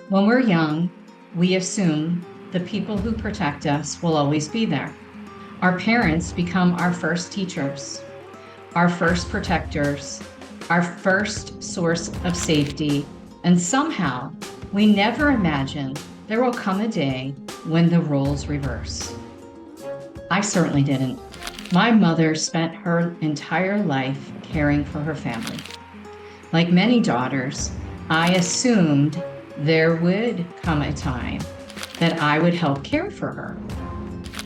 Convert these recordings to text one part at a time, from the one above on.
When we're young, we assume the people who protect us will always be there. Our parents become our first teachers, our first protectors, our first source of safety, and somehow we never imagine there will come a day when the roles reverse. I certainly didn't. My mother spent her entire life caring for her family. Like many daughters, I assumed there would come a time that I would help care for her.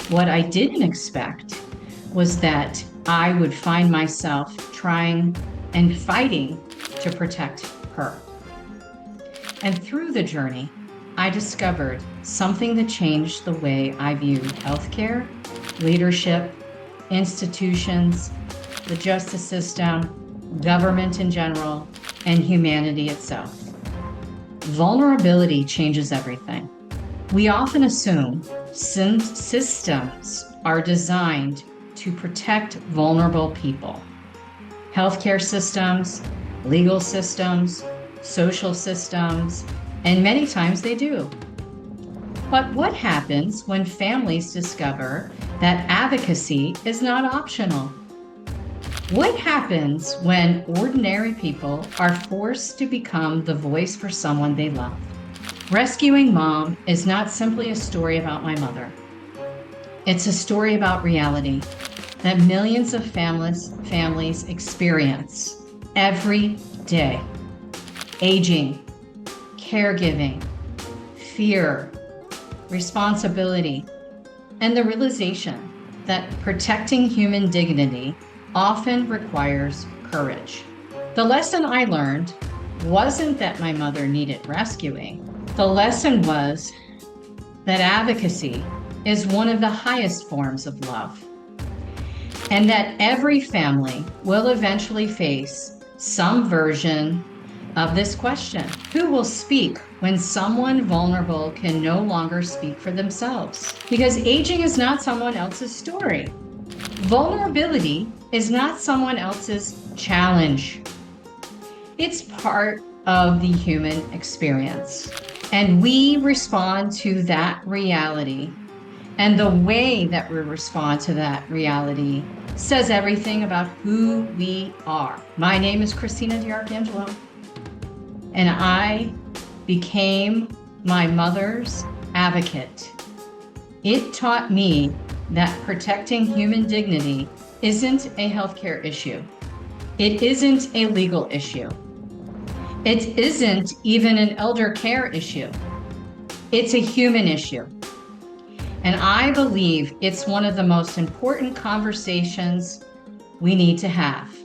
What I didn't expect was that I would find myself trying and fighting to protect her. And through the journey, I discovered something that changed the way I viewed healthcare, leadership, institutions, the justice system, government in general, and humanity itself. Vulnerability changes everything. We often assume systems are designed to protect vulnerable people. Healthcare systems, legal systems, social systems, and many times they do. But what happens when families discover that advocacy is not optional? What happens when ordinary people are forced to become the voice for someone they love? Rescuing Mom is not simply a story about my mother. It's a story about reality that millions of families experience every day. Aging, caregiving, fear, responsibility, and the realization that protecting human dignity often requires courage. The lesson I learned wasn't that my mother needed rescuing. The lesson was that advocacy is one of the highest forms of love, and that every family will eventually face some version of this question. Who will speak when someone vulnerable can no longer speak for themselves? Because aging is not someone else's story. Vulnerability is not someone else's challenge. It's part of the human experience. And we respond to that reality. And the way that we respond to that reality says everything about who we are. My name is Christina DiArcangelo, and I became my mother's advocate. It taught me that protecting human dignity isn't a healthcare issue. It isn't a legal issue. It isn't even an elder care issue. It's a human issue. And I believe it's one of the most important conversations we need to have.